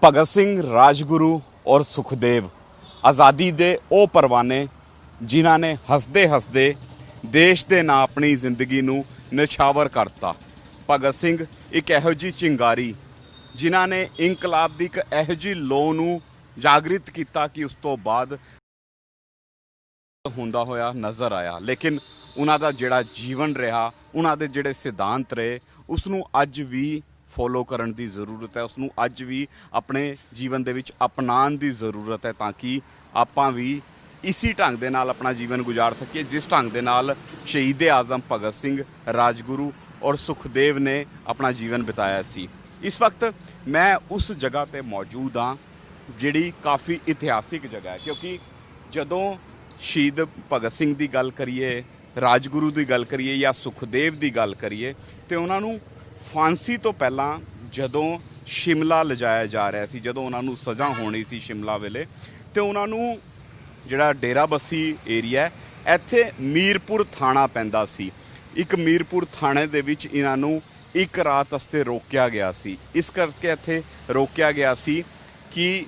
भगत सिंह, राजगुरु और सुखदेव आज़ादी दे ओ परवाने जिन्हां ने हसदे हसदे देश दे नां अपनी जिंदगी नूं निछावर करता। भगत सिंह एक इहो जी चिंगारी जिन्हां ने इंकलाब दी एक इहो जी लौ नूं जागृत किया कि उस तो बाद ਹੁੰਦਾ ਹੋਇਆ ਨਜ਼ਰ ਆਇਆ। ਲੇਕਿਨ ਉਹਨਾਂ ਦਾ ਜਿਹੜਾ ਜੀਵਨ ਰਿਹਾ, ਉਹਨਾਂ ਦੇ ਜਿਹੜੇ ਸਿਧਾਂਤ ਰਹੇ, ਉਸ ਨੂੰ ਅੱਜ ਵੀ ਫੋਲੋ ਕਰਨ ਦੀ ਜ਼ਰੂਰਤ ਹੈ, ਉਸ ਨੂੰ ਅੱਜ ਵੀ ਆਪਣੇ ਜੀਵਨ ਦੇ ਵਿੱਚ ਅਪਣਾਉਣ ਦੀ ਜ਼ਰੂਰਤ ਹੈ ਤਾਂ ਕਿ ਆਪਾਂ ਵੀ ਇਸੀ ਢੰਗ ਦੇ ਨਾਲ ਆਪਣਾ ਜੀਵਨ ਗੁਜ਼ਾਰ ਸਕੀਏ ਜਿਸ ਢੰਗ ਦੇ ਨਾਲ ਸ਼ਹੀਦ ਆਜ਼ਮ ਭਗਤ ਸਿੰਘ, ਰਾਜਗੁਰੂ ਔਰ ਸੁਖਦੇਵ ਨੇ ਆਪਣਾ ਜੀਵਨ ਬਿਤਾਇਆ ਸੀ। ਇਸ ਵਕਤ ਮੈਂ ਉਸ ਜਗ੍ਹਾ 'ਤੇ ਮੌਜੂਦ ਹਾਂ ਜਿਹੜੀ ਕਾਫੀ ਇਤਿਹਾਸਿਕ ਜਗ੍ਹਾ ਹੈ, ਕਿਉਂਕਿ ਜਦੋਂ ਸ਼ਹੀਦ ਭਗਤ ਸਿੰਘ ਦੀ ਗੱਲ ਕਰੀਏ, ਰਾਜਗੁਰੂ ਦੀ ਗੱਲ ਕਰੀਏ ਜਾਂ ਸੁਖਦੇਵ ਦੀ ਗੱਲ ਕਰੀਏ ਤੇ ਉਹਨਾਂ ਨੂੰ ਫਾਂਸੀ ਤੋਂ ਪਹਿਲਾਂ ਜਦੋਂ ਸ਼ਿਮਲਾ ਲਿਜਾਇਆ ਜਾ ਰਿਹਾ ਸੀ, ਜਦੋਂ ਉਹਨਾਂ ਨੂੰ ਸਜ਼ਾ ਹੋਣੀ ਸੀ ਸ਼ਿਮਲਾ ਵੇਲੇ, ਤੇ ਉਹਨਾਂ ਨੂੰ ਜਿਹੜਾ ਡੇਰਾ ਬੱਸੀ ਏਰੀਆ ਇੱਥੇ ਮੀਰਪੁਰ ਥਾਣਾ ਪੈਂਦਾ ਸੀ। ਇੱਕ ਮੀਰਪੁਰ ਥਾਣੇ ਦੇ ਵਿੱਚ ਇਹਨਾਂ ਨੂੰ ਇੱਕ ਰਾਤ ਵਾਸਤੇ ਰੋਕਿਆ ਗਿਆ ਸੀ। ਇਸ ਕਰਕੇ ਇੱਥੇ ਰੋਕਿਆ ਗਿਆ ਸੀ ਕਿ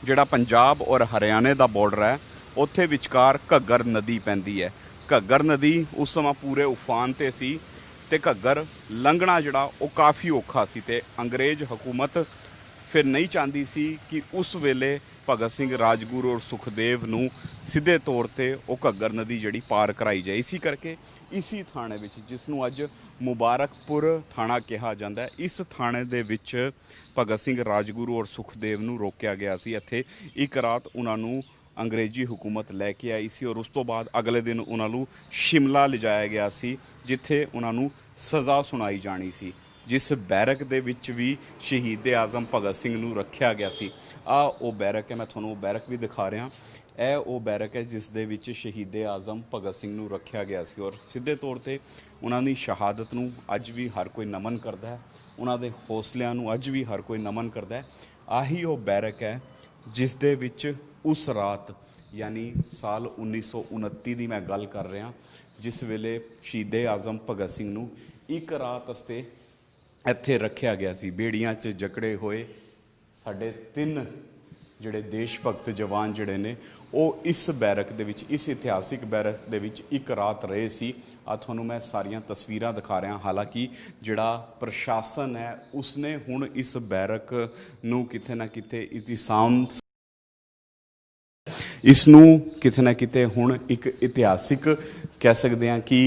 ਜਿਹੜਾ ਪੰਜਾਬ ਔਰ ਹਰਿਆਣੇ ਦਾ ਬਾਰਡਰ ਹੈ ਉੱਥੇ ਵਿਚਕਾਰ ਘੱਗਰ ਨਦੀ ਪੈਂਦੀ ਹੈ। ਘੱਗਰ ਨਦੀ ਉਸ ਸਮਾਂ ਪੂਰੇ ਉਫਾਨ 'ਤੇ ਸੀ ਅਤੇ ਘੱਗਰ ਲੰਘਣਾ ਜਿਹੜਾ ਉਹ ਕਾਫੀ ਔਖਾ ਸੀ ਅਤੇ ਅੰਗਰੇਜ਼ ਹਕੂਮਤ ਫਿਰ ਨਹੀਂ ਚਾਹੁੰਦੀ ਸੀ ਕਿ ਉਸ ਵੇਲੇ ਭਗਤ ਸਿੰਘ, ਰਾਜਗੁਰੂ ਔਰ ਸੁਖਦੇਵ ਨੂੰ ਸਿੱਧੇ ਤੌਰ 'ਤੇ ਉਹ ਘੱਗਰ ਨਦੀ ਜਿਹੜੀ ਪਾਰ ਕਰਾਈ ਜਾਏ। ਇਸੀ ਕਰਕੇ ਇਸੀ ਥਾਣੇ ਵਿੱਚ, ਜਿਸ ਨੂੰ ਅੱਜ ਮੁਬਾਰਕਪੁਰ ਥਾਣਾ ਕਿਹਾ ਜਾਂਦਾ ਹੈ, ਇਸ ਥਾਣੇ ਦੇ ਵਿੱਚ ਭਗਤ ਸਿੰਘ, ਰਾਜਗੁਰੂ ਔਰ ਸੁਖਦੇਵ ਨੂੰ ਰੋਕਿਆ ਗਿਆ ਸੀ। ਇੱਥੇ ਇੱਕ ਰਾਤ ਉਹਨਾਂ ਨੂੰ ਅੰਗਰੇਜ਼ੀ ਹਕੂਮਤ ਲੈ ਕੇ ਆਈ ਸੀ ਔਰ ਉਸ ਤੋਂ ਬਾਅਦ ਅਗਲੇ ਦਿਨ ਉਹਨਾਂ ਨੂੰ ਸ਼ਿਮਲਾ ਲਿਜਾਇਆ ਗਿਆ ਸੀ ਜਿੱਥੇ ਉਹਨਾਂ ਨੂੰ ਸਜ਼ਾ ਸੁਣਾਈ ਜਾਣੀ ਸੀ। ਜਿਸ ਬੈਰਕ ਦੇ ਵਿੱਚ ਵੀ ਸ਼ਹੀਦ ਆਜ਼ਮ ਭਗਤ ਸਿੰਘ ਨੂੰ ਰੱਖਿਆ ਗਿਆ ਸੀ। ਆਹ ਉਹ ਬੈਰਕ ਹੈ, ਮੈਂ ਤੁਹਾਨੂੰ ਉਹ ਬੈਰਕ ਵੀ ਦਿਖਾ ਰਿਹਾ। ਇਹ ਉਹ ਬੈਰਕ ਹੈ ਜਿਸ ਦੇ ਵਿੱਚ ਸ਼ਹੀਦ ਆਜ਼ਮ ਭਗਤ ਸਿੰਘ ਨੂੰ ਰੱਖਿਆ ਗਿਆ ਸੀ ਔਰ ਸਿੱਧੇ ਤੌਰ 'ਤੇ ਉਹਨਾਂ ਦੀ ਸ਼ਹਾਦਤ ਨੂੰ ਅੱਜ ਵੀ ਹਰ ਕੋਈ ਨਮਨ ਕਰਦਾ ਹੈ, ਉਹਨਾਂ ਦੇ ਹੌਸਲਿਆਂ ਨੂੰ ਅੱਜ ਵੀ ਹਰ ਕੋਈ ਨਮਨ ਕਰਦਾ ਹੈ। ਆਹੀ ਉਹ ਬੈਰਕ ਹੈ ਜਿਸ ਦੇ ਵਿੱਚ ਉਸ ਰਾਤ ਯਾਨੀ ਸਾਲ 1929 ਦੀ ਮੈਂ ਗੱਲ ਕਰ ਰਿਹਾ, ਜਿਸ ਵੇਲੇ ਸ਼ਹੀਦ ਆਜ਼ਮ ਭਗਤ ਸਿੰਘ ਨੂੰ ਇੱਕ ਰਾਤ ਵਾਸਤੇ ਇੱਥੇ ਰੱਖਿਆ ਗਿਆ ਸੀ। ਬੇੜੀਆਂ 'ਚ ਜਕੜੇ ਹੋਏ ਸਾਡੇ 3 ਜਿਹੜੇ ਦੇਸ਼ ਭਗਤ ਜਵਾਨ ਜਿਹੜੇ ਨੇ ਉਹ ਇਸ ਬੈਰਕ ਦੇ ਵਿੱਚ, ਇਸ ਇਤਿਹਾਸਿਕ ਬੈਰਕ ਦੇ ਵਿੱਚ ਇੱਕ ਰਾਤ ਰਹੇ ਸੀ। ਆ ਤੁਹਾਨੂੰ ਮੈਂ ਸਾਰੀਆਂ ਤਸਵੀਰਾਂ ਦਿਖਾ ਰਿਹਾ। ਹਾਲਾਂਕਿ ਜਿਹੜਾ ਪ੍ਰਸ਼ਾਸਨ ਹੈ ਉਸਨੇ ਹੁਣ ਇਸ ਬੈਰਕ ਨੂੰ ਕਿਤੇ ਨਾ ਕਿਤੇ ਇਸ ਦੀ ਸਾਂਭ, ਇਸ ਨੂੰ ਕਿਤੇ ਨਾ ਕਿਤੇ ਹੁਣ ਇੱਕ ਇਤਿਹਾਸਿਕ ਕਹਿ ਸਕਦੇ ਹਾਂ ਕਿ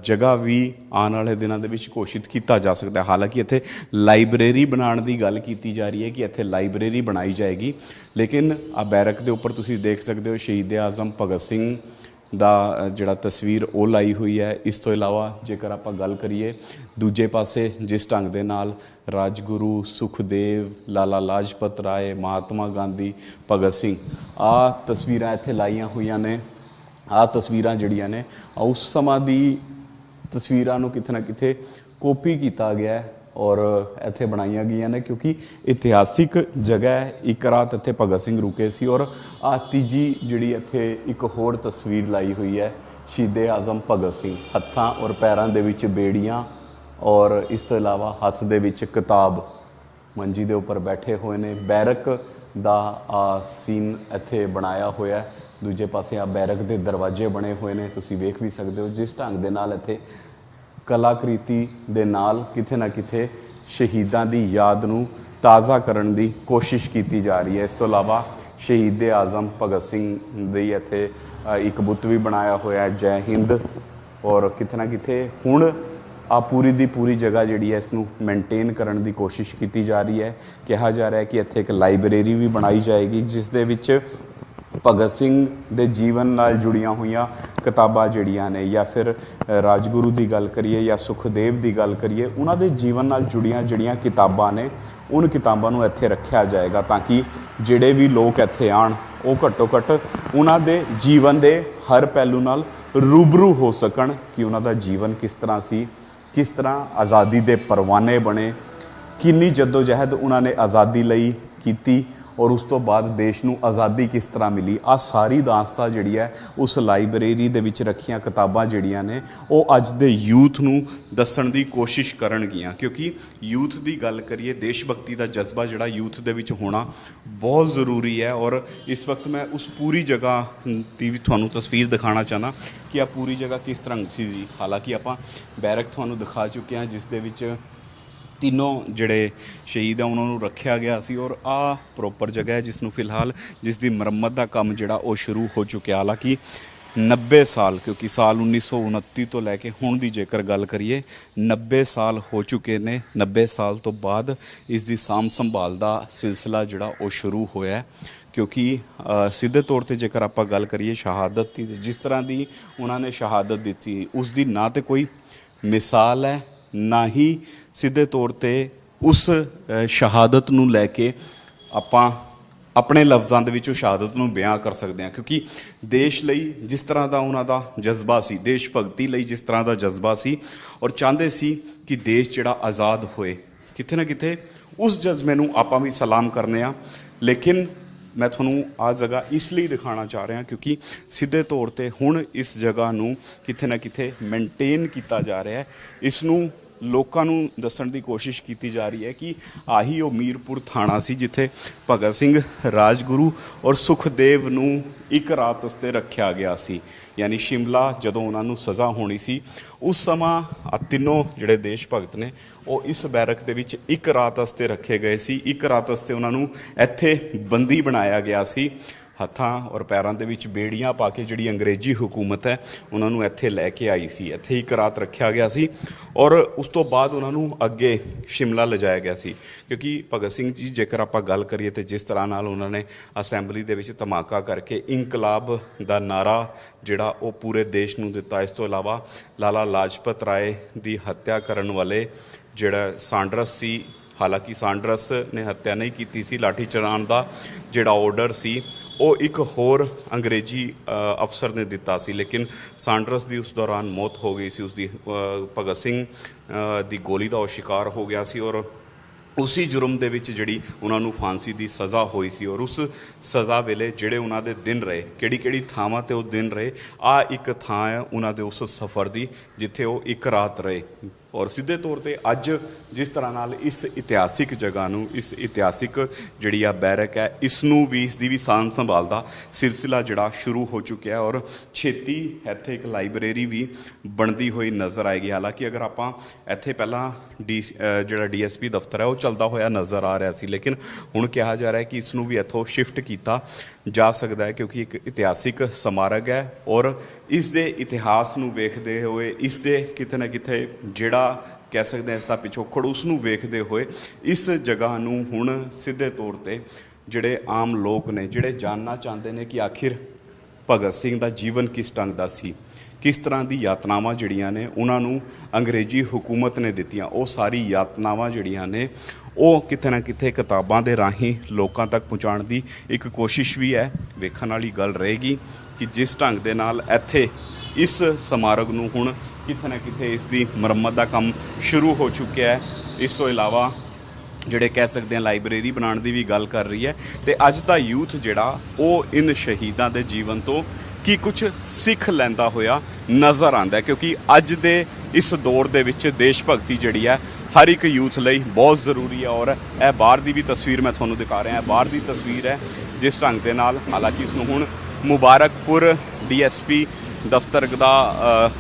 ਜਗ੍ਹਾ ਵੀ ਆਉਣ ਵਾਲੇ ਦਿਨਾਂ ਦੇ ਵਿੱਚ ਘੋਸ਼ਿਤ ਕੀਤਾ ਜਾ ਸਕਦਾ ਹੈ। ਹਾਲਾਂਕਿ ਇੱਥੇ ਲਾਇਬ੍ਰੇਰੀ ਬਣਾਉਣ ਦੀ ਗੱਲ ਕੀਤੀ ਜਾ ਰਹੀ ਹੈ ਕਿ ਇੱਥੇ ਲਾਇਬ੍ਰੇਰੀ ਬਣਾਈ ਜਾਏਗੀ, ਲੇਕਿਨ ਆ ਬੈਰਕ ਦੇ ਉੱਪਰ ਤੁਸੀਂ ਦੇਖ ਸਕਦੇ ਹੋ ਸ਼ਹੀਦ ਆਜ਼ਮ ਭਗਤ ਸਿੰਘ ਦਾ ਜਿਹੜਾ ਤਸਵੀਰ ਉਹ ਲਾਈ ਹੋਈ ਹੈ। ਇਸ ਤੋਂ ਇਲਾਵਾ ਜੇਕਰ ਆਪਾਂ ਗੱਲ ਕਰੀਏ ਦੂਜੇ ਪਾਸੇ ਜਿਸ ਢੰਗ ਦੇ ਨਾਲ ਰਾਜਗੁਰੂ, ਸੁਖਦੇਵ, ਲਾਲਾ ਲਾਜਪਤ ਰਾਏ, ਮਹਾਤਮਾ ਗਾਂਧੀ, ਭਗਤ ਸਿੰਘ, ਆਹ ਤਸਵੀਰਾਂ ਇੱਥੇ ਲਾਈਆਂ ਹੋਈਆਂ ਨੇ। ਆਹ ਤਸਵੀਰਾਂ ਜਿਹੜੀਆਂ ਨੇ ਉਸ ਸਮਾਂ ਦੀ ਤਸਵੀਰਾਂ ਨੂੰ ਕਿਤੇ ਨਾ ਕਿਤੇ ਕਾਪੀ ਕੀਤਾ ਗਿਆ ਔਰ ਇੱਥੇ ਬਣਾਈਆਂ ਗਈਆਂ ਨੇ ਕਿਉਂਕਿ ਇਤਿਹਾਸਿਕ ਜਗ੍ਹਾ ਹੈ। ਇੱਕ ਰਾਤ ਇੱਥੇ ਭਗਤ ਸਿੰਘ ਰੁਕੇ ਸੀ ਔਰ ਆਹ ਤੀਜੀ ਜਿਹੜੀ ਇੱਥੇ ਇੱਕ ਹੋਰ ਤਸਵੀਰ ਲਾਈ ਹੋਈ ਹੈ ਸ਼ਹੀਦ ਆਜ਼ਮ ਭਗਤ ਸਿੰਘ, ਹੱਥਾਂ ਔਰ ਪੈਰਾਂ ਦੇ ਵਿੱਚ ਬੇੜੀਆਂ ਔਰ ਇਸ ਤੋਂ ਇਲਾਵਾ ਹੱਥ ਦੇ ਵਿੱਚ ਕਿਤਾਬ, ਮੰਜੀ ਦੇ ਉੱਪਰ ਬੈਠੇ ਹੋਏ ਨੇ। ਬੈਰਕ ਦਾ ਸੀਨ ਇੱਥੇ ਬਣਾਇਆ ਹੋਇਆ। ਦੂਜੇ ਪਾਸੇ ਆ ਬੈਰਕ ਦੇ ਦਰਵਾਜ਼ੇ ਬਣੇ ਹੋਏ ਨੇ, ਤੁਸੀਂ ਵੇਖ ਵੀ ਸਕਦੇ ਹੋ ਜਿਸ ਢੰਗ ਦੇ ਨਾਲ ਇੱਥੇ ਕਲਾਕ੍ਰਿਤੀ ਦੇ ਨਾਲ ਕਿਤੇ ਨਾ ਕਿਤੇ ਸ਼ਹੀਦਾਂ ਦੀ ਯਾਦ ਨੂੰ ਤਾਜ਼ਾ ਕਰਨ ਦੀ ਕੋਸ਼ਿਸ਼ ਕੀਤੀ ਜਾ ਰਹੀ ਹੈ। ਇਸ ਤੋਂ ਇਲਾਵਾ ਸ਼ਹੀਦ ਆਜ਼ਮ ਭਗਤ ਸਿੰਘ ਦੀ ਇੱਥੇ ਇੱਕ ਬੁੱਤ ਵੀ ਬਣਾਇਆ ਹੋਇਆ, ਜੈ ਹਿੰਦ। ਔਰ ਕਿਤੇ ਨਾ ਕਿਤੇ ਹੁਣ ਆ ਪੂਰੀ ਦੀ ਪੂਰੀ ਜਗ੍ਹਾ ਜਿਹੜੀ ਹੈ ਇਸ ਨੂੰ ਮੇਨਟੇਨ ਕਰਨ ਦੀ ਕੋਸ਼ਿਸ਼ ਕੀਤੀ ਜਾ ਰਹੀ ਹੈ। ਕਿਹਾ ਜਾ ਰਿਹਾ ਹੈ ਕਿ ਇੱਥੇ ਇੱਕ ਲਾਇਬ੍ਰੇਰੀ ਵੀ ਬਣਾਈ ਜਾਏਗੀ ਜਿਸ ਦੇ ਵਿੱਚ ਭਗਤ ਸਿੰਘ ਦੇ ਜੀਵਨ ਨਾਲ ਜੁੜੀਆਂ ਹੋਈਆਂ ਕਿਤਾਬਾਂ ਜਿਹੜੀਆਂ ਨੇ, ਜਾਂ ਫਿਰ ਰਾਜਗੁਰੂ ਦੀ ਗੱਲ ਕਰੀਏ ਜਾਂ ਸੁਖਦੇਵ ਦੀ ਗੱਲ ਕਰੀਏ, ਉਹਨਾਂ ਦੇ ਜੀਵਨ ਨਾਲ ਜੁੜੀਆਂ ਜਿਹੜੀਆਂ ਕਿਤਾਬਾਂ ਨੇ ਉਨ ਕਿਤਾਬਾਂ ਨੂੰ ਇੱਥੇ ਰੱਖਿਆ ਜਾਏਗਾ ਤਾਂ ਕਿ ਜਿਹੜੇ ਵੀ ਲੋਕ ਇੱਥੇ ਆਉਣ ਉਹ ਘੱਟੋ ਘੱਟ ਉਹਨਾਂ ਦੇ ਜੀਵਨ ਦੇ ਹਰ ਪਹਿਲੂ ਨਾਲ ਰੂਬਰੂ ਹੋ ਸਕਣ ਕਿ ਉਹਨਾਂ ਦਾ ਜੀਵਨ ਕਿਸ ਤਰ੍ਹਾਂ ਸੀ, ਕਿਸ ਤਰ੍ਹਾਂ ਆਜ਼ਾਦੀ ਦੇ ਪਰਵਾਨੇ ਬਣੇ, ਕਿੰਨੀ ਜੱਦੋ ਜਹਿਦ ਉਹਨਾਂ ਨੇ ਆਜ਼ਾਦੀ ਲਈ ਕੀਤੀ ਔਰ ਉਸ ਤੋਂ ਬਾਅਦ ਦੇਸ਼ ਨੂੰ ਆਜ਼ਾਦੀ ਕਿਸ ਤਰ੍ਹਾਂ ਮਿਲੀ, ਆ ਸਾਰੀ ਦਾਸਤਾਨ ਜਿਹੜੀ ਹੈ ਉਸ ਲਾਇਬ੍ਰੇਰੀ ਦੇ ਵਿੱਚ ਰੱਖੀਆਂ ਕਿਤਾਬਾਂ ਜਿਹੜੀਆਂ ਨੇ ਉਹ ਅੱਜ ਦੇ ਯੂਥ ਨੂੰ ਦੱਸਣ ਦੀ ਕੋਸ਼ਿਸ਼ ਕਰਨਗੀਆਂ। ਕਿਉਂਕਿ ਯੂਥ ਦੀ ਗੱਲ ਕਰੀਏ, ਦੇਸ਼ ਭਗਤੀ ਦਾ ਜਜ਼ਬਾ ਜਿਹੜਾ ਯੂਥ ਦੇ ਵਿੱਚ ਹੋਣਾ ਬਹੁਤ ਜ਼ਰੂਰੀ ਹੈ। ਔਰ ਇਸ ਵਕਤ ਮੈਂ ਉਸ ਪੂਰੀ ਜਗ੍ਹਾ ਦੀ ਵੀ ਤੁਹਾਨੂੰ ਤਸਵੀਰ ਦਿਖਾਉਣਾ ਚਾਹੁੰਦਾ ਕਿ ਆ ਪੂਰੀ ਜਗ੍ਹਾ ਕਿਸ ਤਰ੍ਹਾਂ ਸੀ ਜੀ। ਹਾਲਾਂਕਿ ਆਪਾਂ ਬੈਰਕ ਤੁਹਾਨੂੰ ਦਿਖਾ ਚੁੱਕੇ ਹਾਂ ਜਿਸ ਦੇ ਵਿੱਚ ਤਿੰਨੋਂ ਜਿਹੜੇ ਸ਼ਹੀਦ ਆ ਉਹਨਾਂ ਨੂੰ ਰੱਖਿਆ ਗਿਆ ਸੀ। ਔਰ ਆ ਪ੍ਰੋਪਰ ਜਗ੍ਹਾ ਹੈ ਜਿਸ ਨੂੰ ਫਿਲਹਾਲ ਜਿਸ ਦੀ ਮੁਰੰਮਤ ਦਾ ਕੰਮ ਜਿਹੜਾ ਉਹ ਸ਼ੁਰੂ ਹੋ ਚੁੱਕਿਆ। ਹਾਲਾਂਕਿ 90 ਸਾਲ, ਕਿਉਂਕਿ ਸਾਲ 1929 ਤੋਂ ਲੈ ਕੇ ਹੁਣ ਦੀ ਜੇਕਰ ਗੱਲ ਕਰੀਏ 90 ਸਾਲ ਹੋ ਚੁੱਕੇ ਨੇ। 90 ਸਾਲ ਤੋਂ ਬਾਅਦ ਇਸ ਦੀ ਸਾਂਭ ਸੰਭਾਲ ਦਾ ਸਿਲਸਿਲਾ ਜਿਹੜਾ ਉਹ ਸ਼ੁਰੂ ਹੋਇਆ। ਕਿਉਂਕਿ ਸਿੱਧੇ ਤੌਰ 'ਤੇ ਜੇਕਰ ਆਪਾਂ ਗੱਲ ਕਰੀਏ ਸ਼ਹਾਦਤ ਦੀ, ਜਿਸ ਤਰ੍ਹਾਂ ਦੀ ਉਹਨਾਂ ਨੇ ਸ਼ਹਾਦਤ ਦਿੱਤੀ ਉਸ ਦੀ ਨਾ ਤਾਂ ਕੋਈ ਮਿਸਾਲ ਹੈ, ਨਾ ਹੀ ਸਿੱਧੇ ਤੌਰ 'ਤੇ ਉਸ ਸ਼ਹਾਦਤ ਨੂੰ ਲੈ ਕੇ ਆਪਾਂ ਆਪਣੇ ਲਫ਼ਜ਼ਾਂ ਦੇ ਵਿੱਚ ਉਹ ਸ਼ਹਾਦਤ ਨੂੰ ਬਿਆਨ ਕਰ ਸਕਦੇ ਹਾਂ। ਕਿਉਂਕਿ ਦੇਸ਼ ਲਈ ਜਿਸ ਤਰ੍ਹਾਂ ਦਾ ਉਹਨਾਂ ਦਾ ਜਜ਼ਬਾ ਸੀ, ਦੇਸ਼ ਭਗਤੀ ਲਈ ਜਿਸ ਤਰ੍ਹਾਂ ਦਾ ਜਜ਼ਬਾ ਸੀ ਔਰ ਚਾਹੁੰਦੇ ਸੀ ਕਿ ਦੇਸ਼ ਜਿਹੜਾ ਆਜ਼ਾਦ ਹੋਏ, ਕਿਤੇ ਨਾ ਕਿਤੇ ਉਸ ਜਜ਼ਬੇ ਨੂੰ ਆਪਾਂ ਵੀ ਸਲਾਮ ਕਰਨੇ ਆ। ਲੇਕਿਨ ਮੈਂ ਤੁਹਾਨੂੰ ਆ ਜਗ੍ਹਾ ਇਸ ਲਈ ਦਿਖਾਉਣਾ ਚਾਹ ਰਿਹਾ ਕਿਉਂਕਿ ਸਿੱਧੇ ਤੌਰ 'ਤੇ ਹੁਣ ਇਸ ਜਗ੍ਹਾ ਨੂੰ ਕਿਤੇ ਨਾ ਕਿਤੇ ਮੇਨਟੇਨ ਕੀਤਾ ਜਾ ਰਿਹਾ ਹੈ। ਇਸ ਨੂੰ ਲੋਕਾਂ ਨੂੰ ਦੱਸਣ ਦੀ ਕੋਸ਼ਿਸ਼ ਕੀਤੀ ਜਾ ਰਹੀ ਹੈ ਕਿ ਆਹੀ ਉਹ ਮੀਰਪੁਰ ਥਾਣਾ ਸੀ ਜਿੱਥੇ ਭਗਤ ਸਿੰਘ, ਰਾਜਗੁਰੂ ਔਰ ਸੁਖਦੇਵ ਨੂੰ ਇੱਕ ਰਾਤ ਵਾਸਤੇ ਰੱਖਿਆ ਗਿਆ ਸੀ। ਯਾਨੀ ਸ਼ਿਮਲਾ ਜਦੋਂ ਉਹਨਾਂ ਨੂੰ ਸਜ਼ਾ ਹੋਣੀ ਸੀ ਉਸ ਸਮਾਂ ਆ ਤਿੰਨੋਂ ਜਿਹੜੇ ਦੇਸ਼ ਭਗਤ ਨੇ ਉਹ ਇਸ ਬੈਰਕ ਦੇ ਵਿੱਚ ਇੱਕ ਰਾਤ ਵਾਸਤੇ ਰੱਖੇ ਗਏ ਸੀ। ਇੱਕ ਰਾਤ ਵਾਸਤੇ ਉਹਨਾਂ ਨੂੰ ਇੱਥੇ ਬੰਦੀ ਬਣਾਇਆ ਗਿਆ ਸੀ। ਹੱਥਾਂ ਔਰ ਪੈਰਾਂ ਦੇ ਵਿੱਚ ਬੇੜੀਆਂ ਪਾ ਕੇ ਜਿਹੜੀ ਅੰਗਰੇਜ਼ੀ ਹਕੂਮਤ ਹੈ ਉਹਨਾਂ ਨੂੰ ਇੱਥੇ ਲੈ ਕੇ ਆਈ ਸੀ। ਇੱਥੇ ਇੱਕ ਰਾਤ ਰੱਖਿਆ ਗਿਆ ਸੀ ਔਰ ਉਸ ਤੋਂ ਬਾਅਦ ਉਹਨਾਂ ਨੂੰ ਅੱਗੇ ਸ਼ਿਮਲਾ ਲਿਜਾਇਆ ਗਿਆ ਸੀ। ਕਿਉਂਕਿ ਭਗਤ ਸਿੰਘ ਜੀ ਜੇਕਰ ਆਪਾਂ ਗੱਲ ਕਰੀਏ ਤਾਂ ਜਿਸ ਤਰ੍ਹਾਂ ਨਾਲ ਉਹਨਾਂ ਨੇ ਅਸੈਂਬਲੀ ਦੇ ਵਿੱਚ ਧਮਾਕਾ ਕਰਕੇ ਇਨਕਲਾਬ ਦਾ ਨਾਰਾ ਜਿਹੜਾ ਉਹ ਪੂਰੇ ਦੇਸ਼ ਨੂੰ ਦਿੱਤਾ। ਇਸ ਤੋਂ ਇਲਾਵਾ ਲਾਲਾ ਲਾਜਪਤ ਰਾਏ ਦੀ ਹੱਤਿਆ ਕਰਨ ਵਾਲੇ ਜਿਹੜਾ ਸਾਂਡਰਸ ਸੀ, ਹਾਲਾਂਕਿ ਸਾਂਡਰਸ ਨੇ ਹੱਤਿਆ ਨਹੀਂ ਕੀਤੀ ਸੀ, ਲਾਠੀ ਚਲਾਉਣ ਦਾ ਜਿਹੜਾ ਆਰਡਰ ਸੀ ਉਹ ਇੱਕ ਹੋਰ ਅੰਗਰੇਜ਼ੀ ਅਫਸਰ ਨੇ ਦਿੱਤਾ ਸੀ। ਲੇਕਿਨ ਸਾਂਡਰਸ ਦੀ ਉਸ ਦੌਰਾਨ ਮੌਤ ਹੋ ਗਈ ਸੀ। ਉਸਦੀ ਭਗਤ ਸਿੰਘ ਦੀ ਗੋਲੀ ਦਾ ਉਹ ਸ਼ਿਕਾਰ ਹੋ ਗਿਆ ਸੀ ਔਰ ਉਸੀ ਜੁਰਮ ਦੇ ਵਿੱਚ ਜਿਹੜੀ ਉਹਨਾਂ ਨੂੰ ਫਾਂਸੀ ਦੀ ਸਜ਼ਾ ਹੋਈ ਸੀ। ਔਰ ਉਸ ਸਜ਼ਾ ਵੇਲੇ ਜਿਹੜੇ ਉਹਨਾਂ ਦੇ ਦਿਨ ਰਹੇ, ਕਿਹੜੀ ਥਾਵਾਂ 'ਤੇ ਉਹ ਦਿਨ ਰਹੇ, ਆ ਇੱਕ ਥਾਂ ਹੈ ਉਹਨਾਂ ਦੇ ਉਸ ਸਫ਼ਰ ਦੀ ਜਿੱਥੇ ਉਹ ਇੱਕ ਰਾਤ ਰਹੇ। ਔਰ ਸਿੱਧੇ ਤੌਰ 'ਤੇ ਅੱਜ ਜਿਸ ਤਰ੍ਹਾਂ ਨਾਲ ਇਸ ਇਤਿਹਾਸਿਕ ਜਗ੍ਹਾ ਨੂੰ, ਇਸ ਇਤਿਹਾਸਿਕ ਜਿਹੜੀ ਆ ਬੈਰਕ ਹੈ, ਇਸ ਨੂੰ ਵੀ, ਇਸ ਦੀ ਵੀ ਸਾਂਭ ਸੰਭਾਲ ਦਾ ਸਿਲਸਿਲਾ ਜਿਹੜਾ ਸ਼ੁਰੂ ਹੋ ਚੁੱਕਿਆ। ਔਰ ਛੇਤੀ ਇੱਥੇ ਇੱਕ ਲਾਇਬ੍ਰੇਰੀ ਵੀ ਬਣਦੀ ਹੋਈ ਨਜ਼ਰ ਆਏਗੀ। ਹਾਲਾਂਕਿ ਅਗਰ ਆਪਾਂ ਇੱਥੇ ਪਹਿਲਾਂ ਜਿਹੜਾ DSP ਦਫ਼ਤਰ ਹੈ ਉਹ ਚੱਲਦਾ ਹੋਇਆ ਨਜ਼ਰ ਆ ਰਿਹਾ ਸੀ, ਲੇਕਿਨ ਹੁਣ ਕਿਹਾ ਜਾ ਰਿਹਾ ਹੈ ਕਿ ਇਸ ਨੂੰ ਵੀ ਇੱਥੋਂ ਸ਼ਿਫਟ ਕੀਤਾ ਜਾ ਸਕਦਾ ਹੈ ਕਿਉਂਕਿ ਇੱਕ ਇਤਿਹਾਸਿਕ ਸਮਾਰਕ ਹੈ। ਔਰ ਇਸ ਦੇ ਇਤਿਹਾਸ ਨੂੰ ਵੇਖਦੇ ਹੋਏ, ਇਸ ਦੇ ਕਿਤੇ ਨਾ ਕਿਤੇ ਜਿਹੜਾ ਕਹਿ ਸਕਦੇ ਹਾਂ ਇਸ ਦਾ ਪਿਛੋਕੜ, ਉਸ ਨੂੰ ਵੇਖਦੇ ਹੋਏ ਇਸ ਜਗ੍ਹਾ ਨੂੰ ਹੁਣ ਸਿੱਧੇ ਤੌਰ 'ਤੇ ਜਿਹੜੇ ਆਮ ਲੋਕ ਨੇ, ਜਿਹੜੇ ਜਾਣਨਾ ਚਾਹੁੰਦੇ ਨੇ ਕਿ ਆਖਿਰ ਭਗਤ ਸਿੰਘ ਦਾ ਜੀਵਨ ਕਿਸ ਢੰਗ ਦਾ ਸੀ, ਕਿਸ ਤਰ੍ਹਾਂ ਦੀ ਯਾਤਨਾਵਾਂ ਜਿਹੜੀਆਂ ਨੇ ਉਹਨਾਂ ਨੂੰ ਅੰਗਰੇਜ਼ੀ ਹਕੂਮਤ ਨੇ ਦਿੱਤੀਆਂ, ਉਹ ਸਾਰੀ ਯਾਤਨਾਵਾਂ ਜਿਹੜੀਆਂ ਨੇ ਉਹ ਕਿਤੇ ਨਾ ਕਿਤੇ ਕਿਤਾਬਾਂ ਦੇ ਰਾਹੀਂ ਲੋਕਾਂ ਤੱਕ ਪਹੁੰਚਾਉਣ ਦੀ ਇੱਕ ਕੋਸ਼ਿਸ਼ ਵੀ ਹੈ। ਵੇਖਣ ਵਾਲੀ ਗੱਲ ਰਹੇਗੀ ਕਿ ਜਿਸ ਢੰਗ ਦੇ ਨਾਲ ਇੱਥੇ ਇਸ ਸਮਾਰਕ ਨੂੰ ਹੁਣ ਕਿਤੇ ਨਾ ਕਿਤੇ ਇਸ ਦੀ ਮੁਰੰਮਤ ਦਾ ਕੰਮ ਸ਼ੁਰੂ ਹੋ ਚੁੱਕਿਆ ਹੈ। ਇਸ ਤੋਂ ਇਲਾਵਾ ਜਿਹੜੇ ਕਹਿ ਸਕਦੇ ਹਾਂ ਲਾਇਬ੍ਰੇਰੀ ਬਣਾਉਣ ਦੀ ਵੀ ਗੱਲ ਕਰ ਰਹੀ ਹੈ। ਅਤੇ ਅੱਜ ਦਾ ਯੂਥ ਜਿਹੜਾ ਉਹ ਇਨ ਸ਼ਹੀਦਾਂ ਦੇ ਜੀਵਨ ਤੋਂ ਕੀ ਕੁਝ ਸਿੱਖ ਲੈਂਦਾ ਹੋਇਆ ਨਜ਼ਰ ਆਉਂਦਾ, ਕਿਉਂਕਿ ਅੱਜ ਦੇ ਇਸ ਦੌਰ ਦੇ ਵਿੱਚ ਦੇਸ਼ ਭਗਤੀ ਜਿਹੜੀ ਹੈ ਹਰ ਇੱਕ ਯੂਥ ਲਈ ਬਹੁਤ ਜ਼ਰੂਰੀ ਹੈ। ਔਰ ਇਹ ਬਾਹਰ ਦੀ ਵੀ ਤਸਵੀਰ ਮੈਂ ਤੁਹਾਨੂੰ ਦਿਖਾ ਰਿਹਾ, ਬਾਹਰ ਦੀ ਤਸਵੀਰ ਹੈ ਜਿਸ ਢੰਗ ਦੇ ਨਾਲ, ਹਾਲਾਂਕਿ ਇਸ ਨੂੰ ਹੁਣ ਮੁਬਾਰਕਪੁਰ DSP ਦਫ਼ਤਰ ਦਾ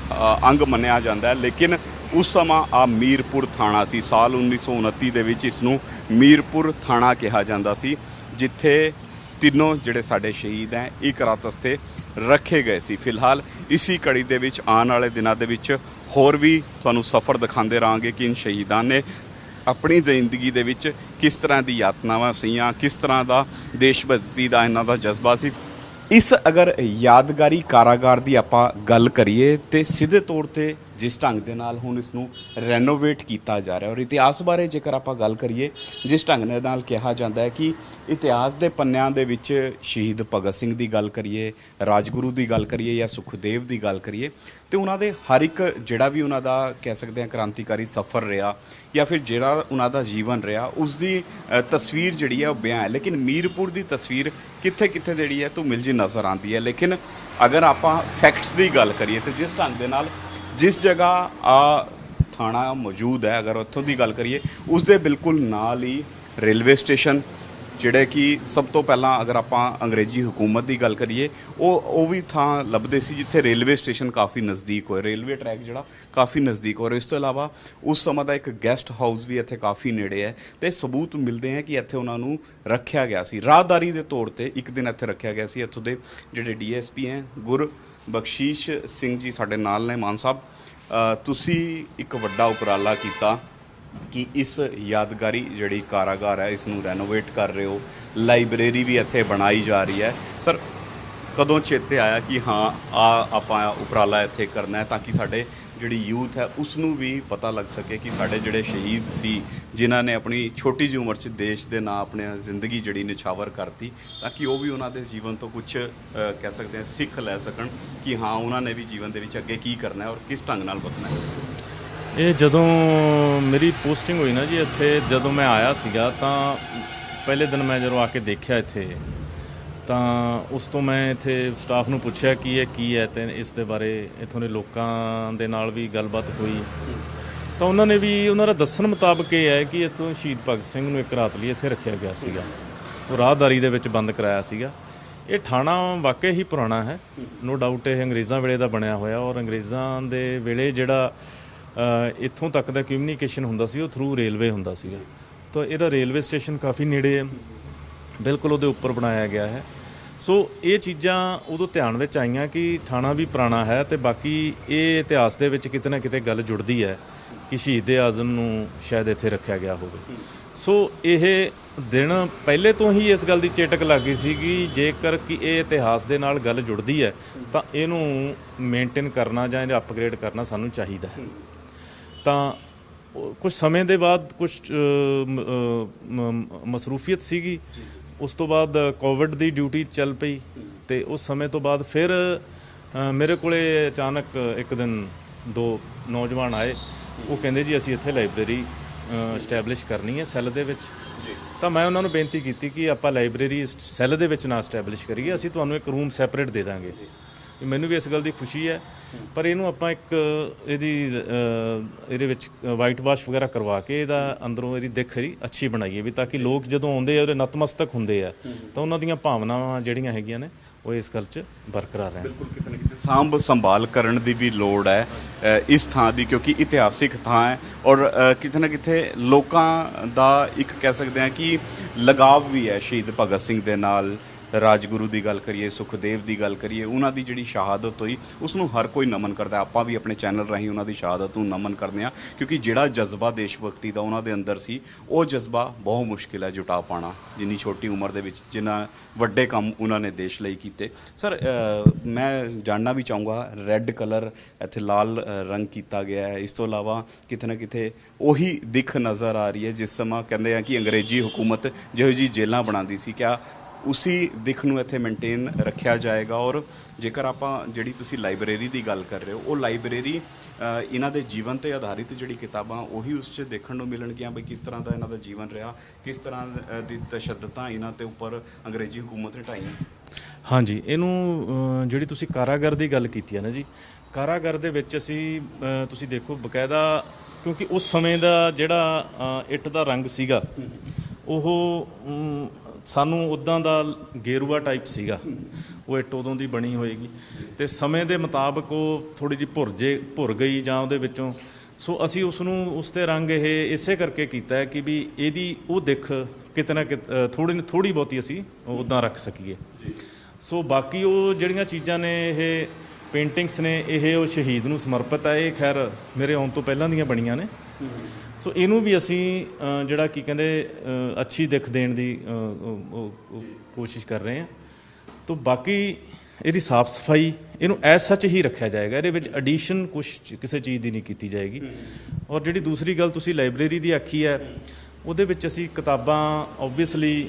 ਅੰਗ ਮੰਨਿਆ ਜਾਂਦਾ ਹੈ, ਲੇਕਿਨ ਉਸ ਸਮਾਂ ਆ ਮੀਰਪੁਰ ਥਾਣਾ ਸੀ। ਸਾਲ 1929 ਦੇ ਵਿੱਚ ਇਸ ਨੂੰ ਮੀਰਪੁਰ ਥਾਣਾ ਕਿਹਾ ਜਾਂਦਾ ਸੀ, ਜਿੱਥੇ ਤਿੰਨੋਂ ਜਿਹੜੇ ਸਾਡੇ ਸ਼ਹੀਦ ਹੈ ਇੱਕ ਰਾਤ ਵਾਸਤੇ ਰੱਖੇ ਗਏ ਸੀ। ਫਿਲਹਾਲ ਇਸੀ ਕੜੀ ਦੇ ਵਿੱਚ ਆਉਣ ਵਾਲੇ ਦਿਨਾਂ ਦੇ ਵਿੱਚ ਹੋਰ ਵੀ ਤੁਹਾਨੂੰ ਸਫ਼ਰ ਦਿਖਾਉਂਦੇ ਰਹਾਂਗੇ ਕਿ ਇਨ ਸ਼ਹੀਦਾਂ ਨੇ ਆਪਣੀ ਜ਼ਿੰਦਗੀ ਦੇ ਵਿੱਚ ਕਿਸ ਤਰ੍ਹਾਂ ਦੀ ਯਾਤਨਾਵਾਂ ਸੀਆਂ, ਕਿਸ ਤਰ੍ਹਾਂ ਦਾ ਦੇਸ਼ ਭਗਤੀ ਦਾ ਇਹਨਾਂ ਦਾ ਜਜ਼ਬਾ ਸੀ। ਇਸ ਅਗਰ ਯਾਦਗਾਰੀ ਕਾਰਾਗਾਰ ਦੀ ਆਪਾਂ ਗੱਲ ਕਰੀਏ ਤੇ ਸਿੱਧੇ ਤੌਰ ਤੇ ਜਿਸ ਢੰਗ ਦੇ ਨਾਲ ਹੁਣ ਇਸ ਨੂੰ ਰੈਨੋਵੇਟ ਕੀਤਾ ਜਾ ਰਿਹਾ। ਔਰ ਇਤਿਹਾਸ ਬਾਰੇ ਜੇਕਰ ਆਪਾਂ ਗੱਲ ਕਰੀਏ, ਜਿਸ ਢੰਗ ਦੇ ਨਾਲ ਕਿਹਾ ਜਾਂਦਾ ਹੈ ਕਿ ਇਤਿਹਾਸ ਦੇ ਪੰਨਿਆਂ ਦੇ ਵਿੱਚ ਸ਼ਹੀਦ ਭਗਤ ਸਿੰਘ ਦੀ ਗੱਲ ਕਰੀਏ, ਰਾਜਗੁਰੂ ਦੀ ਗੱਲ ਕਰੀਏ ਜਾਂ ਸੁਖਦੇਵ ਦੀ ਗੱਲ ਕਰੀਏ, ਤੇ ਉਹਨਾਂ ਦੇ ਹਰ ਇੱਕ ਜਿਹੜਾ ਵੀ ਉਹਨਾਂ ਦਾ ਕਹਿ ਸਕਦੇ ਹਾਂ ਕ੍ਰਾਂਤੀਕਾਰੀ ਸਫ਼ਰ ਰਿਹਾ ਜਾਂ ਫਿਰ ਜਿਹੜਾ ਉਹਨਾਂ ਦਾ ਜੀਵਨ ਰਿਹਾ, ਉਸ ਦੀ ਤਸਵੀਰ ਜਿਹੜੀ ਹੈ ਉਹ ਬਿਆਨ ਹੈ। ਲੇਕਿਨ ਮੀਰਪੁਰ ਦੀ ਤਸਵੀਰ ਕਿੱਥੇ ਕਿੱਥੇ ਜਿਹੜੀ ਹੈ ਧੁਮਿਲ ਜੀ ਨਜ਼ਰ ਆਉਂਦੀ ਹੈ। ਲੇਕਿਨ ਅਗਰ ਆਪਾਂ ਫੈਕਟਸ ਦੀ ਗੱਲ ਕਰੀਏ ਤਾਂ ਜਿਸ ਢੰਗ ਦੇ ਨਾਲ ਜਿਸ ਜਗ੍ਹਾ ਆ ਥਾਣਾ ਮੌਜੂਦ ਹੈ, ਅਗਰ ਉੱਥੋਂ ਦੀ ਗੱਲ ਕਰੀਏ, ਉਸ ਦੇ ਬਿਲਕੁਲ ਨਾਲ ਹੀ ਰੇਲਵੇ ਸਟੇਸ਼ਨ, ਜਿਹੜੇ ਕਿ ਸਭ ਤੋਂ ਪਹਿਲਾਂ ਅਗਰ ਆਪਾਂ ਅੰਗਰੇਜ਼ੀ ਹਕੂਮਤ ਦੀ ਗੱਲ ਕਰੀਏ, ਉਹ ਵੀ ਥਾਂ ਲੱਭਦੇ ਸੀ ਜਿੱਥੇ ਰੇਲਵੇ ਸਟੇਸ਼ਨ ਕਾਫੀ ਨਜ਼ਦੀਕ ਹੋਏ, ਰੇਲਵੇ ਟਰੈਕ ਜਿਹੜਾ ਕਾਫੀ ਨਜ਼ਦੀਕ ਹੋ ਰਿਹਾ। ਇਸ ਤੋਂ ਇਲਾਵਾ ਉਸ ਸਮਾਂ ਦਾ ਇੱਕ ਗੈਸਟ ਹਾਊਸ ਵੀ ਇੱਥੇ ਕਾਫੀ ਨੇੜੇ ਹੈ, ਤੇ ਸਬੂਤ ਮਿਲਦੇ ਹੈ ਕਿ ਇੱਥੇ ਉਹਨਾਂ ਨੂੰ ਰੱਖਿਆ ਗਿਆ ਸੀ ਰਾਹਦਾਰੀ ਦੇ ਤੌਰ ਤੇ। ਇੱਕ ਦਿਨ ਇੱਥੇ ਰੱਖਿਆ ਗਿਆ ਸੀ। ਇੱਥੋਂ ਦੇ ਜਿਹੜੇ DSP ਹੈ ਗੁਰਬਖਸ਼ੀਸ਼ ਸਿੰਘ ਜੀ ਸਾਡੇ ਨਾਲ ਨੇ। ਮਾਨ ਸਾਹਿਬ, ਤੁਸੀਂ ਇੱਕ ਵੱਡਾ ਉਪਰਾਲਾ ਕੀਤਾ ਕਿ ਇਸ ਯਾਦਗਾਰੀ ਜਿਹੜੀ ਕਾਰਾਗਾਰ ਹੈ ਇਸ ਨੂੰ ਰੈਨੋਵੇਟ ਕਰ ਰਹੇ ਹੋ, ਲਾਇਬ੍ਰੇਰੀ ਵੀ ਇੱਥੇ ਬਣਾਈ ਜਾ ਰਹੀ ਹੈ। ਸਰ, ਕਦੋਂ ਚੇਤੇ ਆਇਆ ਕਿ ਹਾਂ ਆਪਾਂ ਉਪਰਾਲਾ ਇੱਥੇ ਕਰਨਾ ਹੈ ਤਾਂ ਕਿ ਸਾਡੇ ਜਿਹੜੀ ਯੂਥ ਹੈ ਉਸ ਨੂੰ ਵੀ ਪਤਾ ਲੱਗ ਸਕੇ ਕਿ ਸਾਡੇ ਜਿਹੜੇ ਸ਼ਹੀਦ ਸੀ, ਜਿਨ੍ਹਾਂ ਨੇ ਆਪਣੀ ਛੋਟੀ ਜਿਹੀ ਉਮਰ 'ਚ ਦੇਸ਼ ਦੇ ਨਾਂ ਆਪਣੀ ਜ਼ਿੰਦਗੀ ਜਿਹੜੀ ਨਿਛਾਵਰ ਕਰਤੀ, ਤਾਂ ਕਿ ਉਹ ਵੀ ਉਹਨਾਂ ਦੇ ਜੀਵਨ ਤੋਂ ਕੁਝ ਕਹਿ ਸਕਦੇ ਹਾਂ ਸਿੱਖ ਲੈ ਸਕਣ ਕਿ ਹਾਂ ਉਹਨਾਂ ਨੇ ਵੀ ਜੀਵਨ ਦੇ ਵਿੱਚ ਅੱਗੇ ਕੀ ਕਰਨਾ ਹੈ ਔਰ ਕਿਸ ਢੰਗ ਨਾਲ ਵਧਣਾ ਹੈ। ਇਹ ਜਦੋਂ ਮੇਰੀ ਪੋਸਟਿੰਗ ਹੋਈ ਨਾ ਜੀ ਇੱਥੇ, ਜਦੋਂ ਮੈਂ ਆਇਆ ਸੀਗਾ ਤਾਂ ਪਹਿਲੇ ਦਿਨ ਮੈਂ ਜਦੋਂ ਆ ਕੇ ਦੇਖਿਆ ਇੱਥੇ, ਤਾਂ ਉਸ ਤੋਂ ਮੈਂ ਇੱਥੇ ਸਟਾਫ ਨੂੰ ਪੁੱਛਿਆ ਕਿ ਇਹ ਕੀ ਹੈ ਅਤੇ ਇਸ ਦੇ ਬਾਰੇ ਇੱਥੋਂ ਦੇ ਲੋਕਾਂ ਦੇ ਨਾਲ ਵੀ ਗੱਲਬਾਤ ਹੋਈ। ਤਾਂ ਉਹਨਾਂ ਨੇ ਵੀ, ਉਹਨਾਂ ਦਾ ਦੱਸਣ ਮੁਤਾਬਕ ਇਹ ਹੈ ਕਿ ਇੱਥੋਂ ਸ਼ਹੀਦ ਭਗਤ ਸਿੰਘ ਨੂੰ ਇੱਕ ਰਾਤ ਲਈ ਇੱਥੇ ਰੱਖਿਆ ਗਿਆ ਸੀਗਾ, ਉਹ ਰਾਹਦਾਰੀ ਦੇ ਵਿੱਚ ਬੰਦ ਕਰਾਇਆ ਸੀਗਾ। ਇਹ ਥਾਣਾ ਵਾਕਈ ਹੀ ਪੁਰਾਣਾ ਹੈ, ਨੋ ਡਾਊਟ ਇਹ ਅੰਗਰੇਜ਼ਾਂ ਵੇਲੇ ਦਾ ਬਣਿਆ ਹੋਇਆ, ਔਰ ਅੰਗਰੇਜ਼ਾਂ ਦੇ ਵੇਲੇ ਜਿਹੜਾ ਇੱਥੋਂ ਤੱਕ ਦਾ ਕਮਿਊਨੀਕੇਸ਼ਨ ਹੁੰਦਾ ਸੀ ਉਹ ਥਰੂ ਰੇਲਵੇ ਹੁੰਦਾ ਸੀਗਾ। ਤਾਂ ਇਹਦਾ ਰੇਲਵੇ ਸਟੇਸ਼ਨ ਕਾਫੀ ਨੇੜੇ ਹੈ, ਬਿਲਕੁਲ ਉਹਦੇ ਉੱਪਰ ਬਣਾਇਆ ਗਿਆ ਹੈ। ਸੋ ਇਹ ਚੀਜ਼ਾਂ ਉਦੋਂ ਧਿਆਨ ਵਿੱਚ ਆਈਆਂ ਕਿ ਥਾਣਾ ਵੀ ਪੁਰਾਣਾ ਹੈ, ਅਤੇ ਬਾਕੀ ਇਹ ਇਤਿਹਾਸ ਦੇ ਵਿੱਚ ਕਿਤੇ ਨਾ ਕਿਤੇ ਗੱਲ ਜੁੜਦੀ ਹੈ ਕਿ ਸ਼ਹੀਦ ਆਜ਼ਮ ਨੂੰ ਸ਼ਾਇਦ ਇੱਥੇ ਰੱਖਿਆ ਗਿਆ ਹੋਵੇ। ਸੋ ਇਹ ਦਿਨ ਪਹਿਲੇ ਤੋਂ ਹੀ ਇਸ ਗੱਲ ਦੀ ਚੇਟਕ ਲੱਗ ਗਈ ਸੀ ਕਿ ਜੇਕਰ ਕਿ ਇਹ ਇਤਿਹਾਸ ਦੇ ਨਾਲ ਗੱਲ ਜੁੜਦੀ ਹੈ ਤਾਂ ਇਹਨੂੰ ਮੇਨਟੇਨ ਕਰਨਾ ਜਾਂ ਇਹਨੂੰ ਅਪਗ੍ਰੇਡ ਕਰਨਾ ਸਾਨੂੰ ਚਾਹੀਦਾ ਹੈ। ਤਾਂ ਕੁਝ ਸਮੇਂ ਦੇ ਬਾਅਦ ਕੁਝ ਮਸਰੂਫੀਅਤ ਸੀਗੀ, ਉਸ ਤੋਂ ਬਾਅਦ ਕੋਵਿਡ ਦੀ ਡਿਊਟੀ ਚੱਲ ਪਈ, ਅਤੇ ਉਸ ਸਮੇਂ ਤੋਂ ਬਾਅਦ ਫਿਰ ਮੇਰੇ ਕੋਲੇ ਅਚਾਨਕ ਇੱਕ ਦਿਨ 2 ਨੌਜਵਾਨ ਆਏ, ਉਹ ਕਹਿੰਦੇ ਜੀ ਅਸੀਂ ਇੱਥੇ ਲਾਇਬ੍ਰੇਰੀ ਸਟੈਬਲਿਸ਼ ਕਰਨੀ ਹੈ ਸੈੱਲ ਦੇ ਵਿੱਚ। ਤਾਂ ਮੈਂ ਉਹਨਾਂ ਨੂੰ ਬੇਨਤੀ ਕੀਤੀ ਕਿ ਆਪਾਂ ਲਾਇਬ੍ਰੇਰੀ ਸੈੱਲ ਦੇ ਵਿੱਚ ਨਾ ਸਟੈਬਲਿਸ਼ ਕਰੀਏ, ਅਸੀਂ ਤੁਹਾਨੂੰ ਇੱਕ ਰੂਮ ਸੈਪਰੇਟ ਦੇ ਦਾਂਗੇ। ਮੈਨੂੰ ਵੀ ਇਸ ਗੱਲ ਦੀ ਖੁਸ਼ੀ ਹੈ, ਪਰ ਇਹਨੂੰ ਆਪਾਂ ਇੱਕ ਇਹਦੇ ਵਿੱਚ ਵਾਈਟ ਵਾਸ਼ ਵਗੈਰਾ ਕਰਵਾ ਕੇ ਇਹਦਾ ਅੰਦਰੋਂ ਇਹਦੀ ਦਿੱਖ ਅੱਛੀ ਬਣਾਈਏ ਵੀ, ਤਾਂ ਕਿ ਲੋਕ ਜਦੋਂ ਆਉਂਦੇ ਆ ਉਹਦੇ ਨਤਮਸਤਕ ਹੁੰਦੇ ਆ ਤਾਂ ਉਹਨਾਂ ਦੀਆਂ ਭਾਵਨਾਵਾਂ ਜਿਹੜੀਆਂ ਹੈਗੀਆਂ ਨੇ ਉਹ ਇਸ ਗੱਲ 'ਚ ਬਰਕਰਾਰ ਰਹਿਣ। ਬਿਲਕੁਲ, ਕਿਤੇ ਨਾ ਕਿਤੇ ਸਾਂਭ ਸੰਭਾਲ ਕਰਨ ਦੀ ਵੀ ਲੋੜ ਹੈ ਇਸ ਥਾਂ ਦੀ, ਕਿਉਂਕਿ ਇਤਿਹਾਸਿਕ ਥਾਂ ਹੈ ਔਰ ਕਿਤੇ ਨਾ ਕਿਤੇ ਲੋਕਾਂ ਦਾ ਇੱਕ ਕਹਿ ਸਕਦੇ ਹਾਂ ਕਿ ਲਗਾਵ ਵੀ ਹੈ ਸ਼ਹੀਦ ਭਗਤ ਸਿੰਘ ਦੇ ਨਾਲ। ਰਾਜਗੁਰੂ ਦੀ ਗੱਲ ਕਰੀਏ, ਸੁਖਦੇਵ ਦੀ ਗੱਲ ਕਰੀਏ, ਉਹਨਾਂ ਦੀ ਜਿਹੜੀ ਸ਼ਹਾਦਤ ਹੋਈ ਉਸ ਨੂੰ ਹਰ ਕੋਈ ਨਮਨ ਕਰਦਾ। ਆਪਾਂ ਵੀ ਆਪਣੇ ਚੈਨਲ ਰਾਹੀਂ ਉਹਨਾਂ ਦੀ ਸ਼ਹਾਦਤ ਨੂੰ ਨਮਨ ਕਰਦੇ ਹਾਂ, ਕਿਉਂਕਿ ਜਿਹੜਾ ਜਜ਼ਬਾ ਦੇਸ਼ ਭਗਤੀ ਦਾ ਉਹਨਾਂ ਦੇ ਅੰਦਰ ਸੀ, ਉਹ ਜਜ਼ਬਾ ਬਹੁਤ ਮੁਸ਼ਕਿਲ ਹੈ ਜੁਟਾ ਪਾਉਣਾ, ਜਿੰਨੀ ਛੋਟੀ ਉਮਰ ਦੇ ਵਿੱਚ ਜਿੰਨਾ ਵੱਡੇ ਕੰਮ ਉਹਨਾਂ ਨੇ ਦੇਸ਼ ਲਈ ਕੀਤੇ। ਸਰ, ਮੈਂ ਜਾਣਨਾ ਵੀ ਚਾਹੂੰਗਾ, ਰੈੱਡ ਕਲਰ ਇੱਥੇ ਲਾਲ ਰੰਗ ਕੀਤਾ ਗਿਆ ਹੈ, ਇਸ ਤੋਂ ਇਲਾਵਾ ਕਿਤੇ ਨਾ ਕਿਤੇ ਉਹੀ ਦਿੱਖ ਨਜ਼ਰ ਆ ਰਹੀ ਹੈ ਜਿਸ ਸਮਾਂ ਕਹਿੰਦੇ ਆ ਕਿ ਅੰਗਰੇਜ਼ੀ ਹੁਕੂਮਤ ਜਿਹੋ ਜਿਹੀ ਜੇਲ੍ਹਾਂ ਬਣਾਉਂਦੀ ਸੀ, ਕਿਆ ਉਸੀ ਦਿੱਖ ਨੂੰ ਇੱਥੇ ਮੇਨਟੇਨ ਰੱਖਿਆ ਜਾਏਗਾ? ਔਰ ਜੇਕਰ ਆਪਾਂ ਜਿਹੜੀ ਤੁਸੀਂ ਲਾਇਬ੍ਰੇਰੀ ਦੀ ਗੱਲ ਕਰ ਰਹੇ ਹੋ, ਉਹ ਲਾਇਬ੍ਰੇਰੀ ਇਹਨਾਂ ਦੇ ਜੀਵਨ 'ਤੇ ਆਧਾਰਿਤ ਜਿਹੜੀ ਕਿਤਾਬਾਂ ਉਹੀ ਉਸ 'ਚ ਦੇਖਣ ਨੂੰ ਮਿਲਣਗੀਆਂ ਬਈ ਕਿਸ ਤਰ੍ਹਾਂ ਦਾ ਇਹਨਾਂ ਦਾ ਜੀਵਨ ਰਿਹਾ, ਕਿਸ ਤਰ੍ਹਾਂ ਦੀ ਤਸ਼ੱਦਦਾਂ ਇਹਨਾਂ ਦੇ ਉੱਪਰ ਅੰਗਰੇਜ਼ੀ ਹੁਕੂਮਤ ਨੇ ਢਾਈਆਂ? ਹਾਂਜੀ, ਇਹਨੂੰ ਜਿਹੜੀ ਤੁਸੀਂ ਕਾਰਾਗਰ ਦੀ ਗੱਲ ਕੀਤੀ ਹੈ ਨਾ ਜੀ, ਕਾਰਾਗਰ ਦੇ ਵਿੱਚ ਅਸੀਂ ਤੁਸੀਂ ਦੇਖੋ ਬਕਾਇਦਾ, ਕਿਉਂਕਿ ਉਸ ਸਮੇਂ ਦਾ ਜਿਹੜਾ ਇੱਟ ਦਾ ਰੰਗ ਸੀਗਾ ਉਹ ਸਾਨੂੰ ਉੱਦਾਂ ਦਾ ਗੇਰੂਆ ਟਾਈਪ ਸੀਗਾ, ਉਹ ਇੱਟ ਉਦੋਂ ਦੀ ਬਣੀ ਹੋਏਗੀ, ਅਤੇ ਸਮੇਂ ਦੇ ਮੁਤਾਬਕ ਉਹ ਥੋੜ੍ਹੀ ਜਿਹੀ ਭੁਰ ਗਈ ਜਾਂ ਉਹਦੇ ਵਿੱਚੋਂ। ਸੋ ਅਸੀਂ ਉਸ ਨੂੰ ਉਸ 'ਤੇ ਰੰਗ ਇਹ ਇਸੇ ਕਰਕੇ ਕੀਤਾ ਹੈ ਕਿ ਵੀ ਇਹਦੀ ਉਹ ਦਿੱਖ ਕਿਤੇ ਨਾ ਕਿਤੇ ਥੋੜ੍ਹੀ ਬਹੁਤੀ ਅਸੀਂ ਉੱਦਾਂ ਰੱਖ ਸਕੀਏ। ਸੋ ਬਾਕੀ ਉਹ ਜਿਹੜੀਆਂ ਚੀਜ਼ਾਂ ਨੇ, ਇਹ ਪੇਂਟਿੰਗਸ ਨੇ, ਇਹ ਉਹ ਸ਼ਹੀਦ ਨੂੰ ਸਮਰਪਿਤ ਹੈ। ਇਹ ਖੈਰ ਮੇਰੇ ਆਉਣ ਤੋਂ ਪਹਿਲਾਂ ਦੀਆਂ ਬਣੀਆਂ ਨੇ। ਸੋ ਇਹਨੂੰ ਵੀ ਅਸੀਂ ਜਿਹੜਾ ਕੀ ਕਹਿੰਦੇ ਅੱਛੀ ਦਿੱਖ ਦੇਣ ਦੀ ਕੋਸ਼ਿਸ਼ ਕਰ ਰਹੇ ਹਾਂ। ਤੋ ਬਾਕੀ ਇਹਦੀ ਸਾਫ਼ ਸਫਾਈ ਇਹਨੂੰ ਐਜ਼ ਸੱਚ ਹੀ ਰੱਖਿਆ ਜਾਏਗਾ, ਇਹਦੇ ਵਿੱਚ ਐਡੀਸ਼ਨ ਕੁਛ ਕਿਸੇ ਚੀਜ਼ ਦੀ ਨਹੀਂ ਕੀਤੀ ਜਾਏਗੀ। ਔਰ ਜਿਹੜੀ ਦੂਸਰੀ ਗੱਲ ਤੁਸੀਂ ਲਾਇਬ੍ਰੇਰੀ ਦੀ ਆਖੀ ਹੈ, ਉਹਦੇ ਵਿੱਚ ਅਸੀਂ ਕਿਤਾਬਾਂ ਓਬਵੀਅਸਲੀ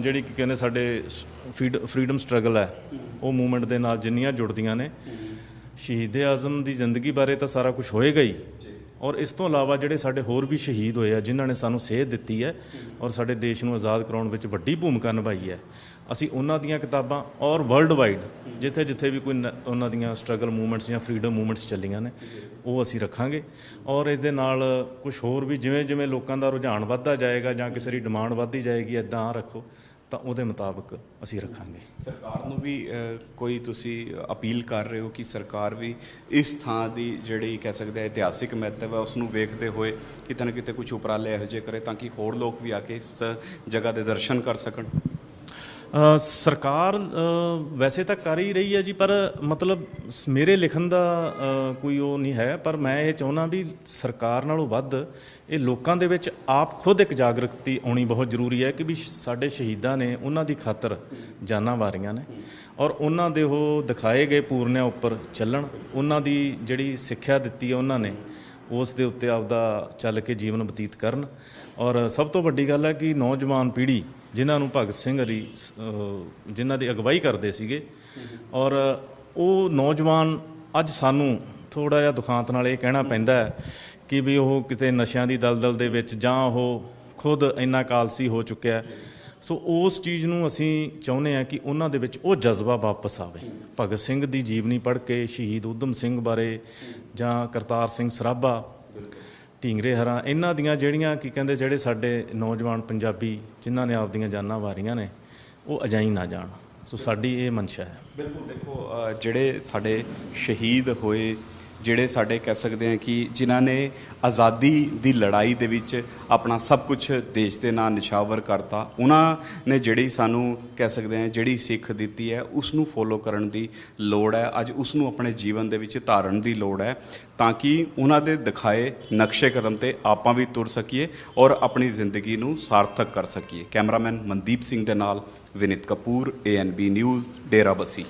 ਜਿਹੜੀ ਕੀ ਕਹਿੰਦੇ ਸਾਡੇ ਫਰੀडम ਸਟਰਗਲ ਹੈ ਉਹ ਮੂਵਮੈਂਟ ਦੇ ਨਾਲ ਜਿੰਨੀਆਂ ਜੁੜਦੀਆਂ ਨੇ, ਸ਼ਹੀਦ ਆਜ਼ਮ ਦੀ ਜ਼ਿੰਦਗੀ ਬਾਰੇ ਤਾਂ ਸਾਰਾ ਕੁਝ ਹੋਏਗਾ ਹੀ, ਔਰ ਇਸ ਤੋਂ ਇਲਾਵਾ ਜਿਹੜੇ ਸਾਡੇ ਹੋਰ ਵੀ ਸ਼ਹੀਦ ਹੋਏ ਆ ਜਿਨ੍ਹਾਂ ਨੇ ਸਾਨੂੰ ਸੇਧ ਦਿੱਤੀ ਹੈ ਔਰ ਸਾਡੇ ਦੇਸ਼ ਨੂੰ ਆਜ਼ਾਦ ਕਰਾਉਣ ਵਿੱਚ ਵੱਡੀ ਭੂਮਿਕਾ ਨਿਭਾਈ ਹੈ, ਅਸੀਂ ਉਹਨਾਂ ਦੀਆਂ ਕਿਤਾਬਾਂ ਔਰ ਵਰਲਡ ਵਾਈਡ ਜਿੱਥੇ ਜਿੱਥੇ ਵੀ ਕੋਈ ਉਹਨਾਂ ਦੀਆਂ ਸਟਰਗਲ ਮੂਵਮੈਂਟਸ ਜਾਂ ਫਰੀडम ਮੂਵਮੈਂਟਸ ਚੱਲੀਆਂ ਨੇ ਉਹ ਅਸੀਂ ਰੱਖਾਂਗੇ। ਔਰ ਇਹਦੇ ਨਾਲ ਕੁਝ ਹੋਰ ਵੀ ਜਿਵੇਂ ਜਿਵੇਂ ਲੋਕਾਂ ਦਾ ਰੁਝਾਨ ਵੱਧਦਾ ਜਾਏਗਾ ਜਾਂ ਕਿਸੇ ਦੀ ਡਿਮਾਂਡ ਵੱਧਦੀ ਜਾਏਗੀ ਇੱਦਾਂ ਰੱਖੋ, ਤਾਂ ਉਹਦੇ ਮੁਤਾਬਕ ਅਸੀਂ ਰੱਖਾਂਗੇ। ਸਰਕਾਰ ਨੂੰ ਵੀ ਕੋਈ ਤੁਸੀਂ ਅਪੀਲ ਕਰ ਰਹੇ ਹੋ ਕਿ ਸਰਕਾਰ ਵੀ ਇਸ ਥਾਂ ਦੀ ਜਿਹੜੀ ਕਹਿ ਸਕਦੇ ਆ ਇਤਿਹਾਸਿਕ ਮਹੱਤਵ ਹੈ ਉਸ ਨੂੰ ਵੇਖਦੇ ਹੋਏ ਕਿਤੇ ਨਾ ਕਿਤੇ ਕੁਝ ਉਪਰਾਲੇ ਇਹੋ ਜਿਹੇ ਕਰੇ ਤਾਂ ਕਿ ਹੋਰ ਲੋਕ ਵੀ ਆ ਕੇ ਇਸ ਜਗ੍ਹਾ ਦੇ ਦਰਸ਼ਨ ਕਰ ਸਕਣ? ਸਰਕਾਰ ਵੈਸੇ ਤਾਂ ਕਰ ਹੀ ਰਹੀ ਹੈ ਜੀ, ਪਰ ਮਤਲਬ ਮੇਰੇ ਲਿਖਣ ਦਾ ਕੋਈ ਉਹ ਨਹੀਂ ਹੈ, ਪਰ ਮੈਂ ਇਹ ਚਾਹੁੰਦਾ ਵੀ ਸਰਕਾਰ ਨਾਲੋਂ ਵੱਧ ਇਹ ਲੋਕਾਂ ਦੇ ਵਿੱਚ ਆਪ ਖੁਦ ਇੱਕ ਜਾਗਰੂਕਤੀ ਆਉਣੀ ਬਹੁਤ ਜ਼ਰੂਰੀ ਹੈ ਕਿ ਵੀ ਸਾਡੇ ਸ਼ਹੀਦਾਂ ਨੇ ਉਹਨਾਂ ਦੀ ਖਾਤਰ ਜਾਨਾਂ ਵਾਰੀਆਂ ਨੇ ਔਰ ਉਹਨਾਂ ਦੇ ਉਹ ਦਿਖਾਏ ਗਏ ਪੂਰਨਿਆਂ ਉੱਪਰ ਚੱਲਣ, ਉਹਨਾਂ ਦੀ ਜਿਹੜੀ ਸਿੱਖਿਆ ਦਿੱਤੀ ਹੈ ਉਹਨਾਂ ਨੇ ਉਸ ਦੇ ਉੱਤੇ ਆਪਦਾ ਚੱਲ ਕੇ ਜੀਵਨ ਬਤੀਤ ਕਰਨ। ਔਰ ਸਭ ਤੋਂ ਵੱਡੀ ਗੱਲ ਹੈ ਕਿ ਨੌਜਵਾਨ ਪੀੜ੍ਹੀ ਜਿਨ੍ਹਾਂ ਨੂੰ ਭਗਤ ਸਿੰਘ ਹਰੀ ਜਿਨ੍ਹਾਂ ਦੀ ਅਗਵਾਈ ਕਰਦੇ ਸੀਗੇ, ਔਰ ਉਹ ਨੌਜਵਾਨ ਅੱਜ ਸਾਨੂੰ ਥੋੜ੍ਹਾ ਜਿਹਾ ਦੁਖਾਂਤ ਨਾਲ ਇਹ ਕਹਿਣਾ ਪੈਂਦਾ ਹੈ ਕਿ ਵੀ ਉਹ ਕਿਤੇ ਨਸ਼ਿਆਂ ਦੀ ਦਲਦਲ ਦੇ ਵਿੱਚ ਜਾਂ ਉਹ ਖੁਦ ਇੰਨਾ ਕਾਲਸੀ ਹੋ ਚੁੱਕਿਆ। ਸੋ ਉਸ ਚੀਜ਼ ਨੂੰ ਅਸੀਂ ਚਾਹੁੰਦੇ ਹਾਂ ਕਿ ਉਹਨਾਂ ਦੇ ਵਿੱਚ ਉਹ ਜਜ਼ਬਾ ਵਾਪਸ ਆਵੇ। ਭਗਤ ਸਿੰਘ ਦੀ ਜੀਵਨੀ ਪੜ੍ਹ ਕੇ, ਸ਼ਹੀਦ ਊਧਮ ਸਿੰਘ ਬਾਰੇ ਜਾਂ ਕਰਤਾਰ ਸਿੰਘ ਸਰਾਭਾ, ਢੀਂਗਰੇ ਹਰਾਂ, ਇਹਨਾਂ ਦੀਆਂ ਜਿਹੜੀਆਂ ਕੀ ਕਹਿੰਦੇ ਜਿਹੜੇ ਸਾਡੇ ਨੌਜਵਾਨ ਪੰਜਾਬੀ ਜਿਨ੍ਹਾਂ ਨੇ ਆਪਦੀਆਂ ਜਾਨਾਂ ਵਾਰੀਆਂ ਨੇ ਉਹ ਅਜਾਈ ਨਾ ਜਾਣ। ਸੋ ਸਾਡੀ ਇਹ ਮਨਸ਼ਾ ਹੈ। ਬਿਲਕੁਲ, ਦੇਖੋ ਜਿਹੜੇ ਸਾਡੇ ਸ਼ਹੀਦ ਹੋਏ, ਜਿਹੜੇ ਸਾਡੇ ਕਹਿ ਸਕਦੇ ਹਾਂ ਕਿ ਜਿਨ੍ਹਾਂ ਨੇ ਆਜ਼ਾਦੀ ਦੀ ਲੜਾਈ ਦੇ ਵਿੱਚ ਆਪਣਾ ਸਭ ਕੁਝ ਦੇਸ਼ ਦੇ ਨਾਂ ਨਿਛਾਵਰ ਕਰਤਾ, ਉਹਨਾਂ ਨੇ ਜਿਹੜੀ ਸਾਨੂੰ ਕਹਿ ਸਕਦੇ ਹਾਂ ਜਿਹੜੀ ਸਿੱਖ ਦਿੱਤੀ ਹੈ ਉਸ ਨੂੰ ਫੋਲੋ ਕਰਨ ਦੀ ਲੋੜ ਹੈ। ਅੱਜ ਉਸ ਨੂੰ ਆਪਣੇ ਜੀਵਨ ਦੇ ਵਿੱਚ ਧਾਰਨ ਦੀ ਲੋੜ ਹੈ ਤਾਂ ਕਿ ਉਹਨਾਂ ਦੇ ਦਿਖਾਏ ਨਕਸ਼ੇ ਕਦਮ 'ਤੇ ਆਪਾਂ ਵੀ ਤੁਰ ਸਕੀਏ ਔਰ ਆਪਣੀ ਜ਼ਿੰਦਗੀ ਨੂੰ ਸਾਰਥਕ ਕਰ ਸਕੀਏ। ਕੈਮਰਾਮੈਨ ਮਨਦੀਪ ਸਿੰਘ ਦੇ ਨਾਲ ਵਿਨੀਤ ਕਪੂਰ, ANB ਨਿਊਜ਼, ਡੇਰਾਬੱਸੀ।